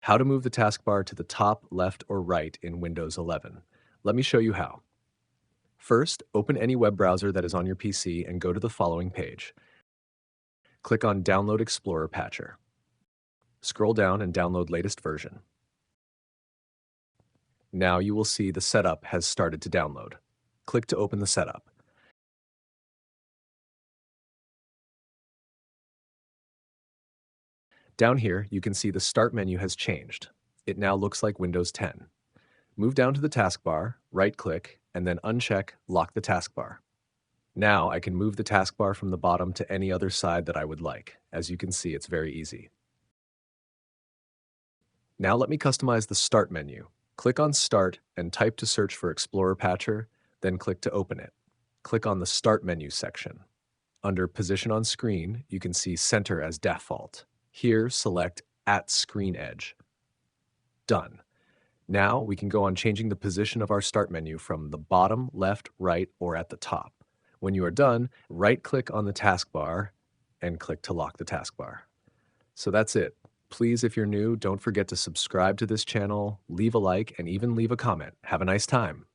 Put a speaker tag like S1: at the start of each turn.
S1: How to move the taskbar to the top, left, or right in Windows 11. Let me show you how. First, open any web browser that is on your PC and go to the following page. Click on Download Explorer Patcher. Scroll down and download latest version. Now you will see the setup has started to download. Click to open the setup. Down here, you can see the Start menu has changed. It now looks like Windows 10. Move down to the taskbar, right-click, and then uncheck Lock the taskbar. Now I can move the taskbar from the bottom to any other side that I would like. As you can see, it's very easy. Now let me customize the Start menu. Click on Start and type to search for Explorer Patcher, then click to open it. Click on the Start menu section. Under Position on Screen, you can see Center as default. Here, select At Screen Edge. Done. Now we can go on changing the position of our Start menu from the bottom, left, right, or at the top. When you are done, right-click on the taskbar and click to lock the taskbar. So that's it. Please, if you're new, don't forget to subscribe to this channel, leave a like, and even leave a comment. Have a nice time.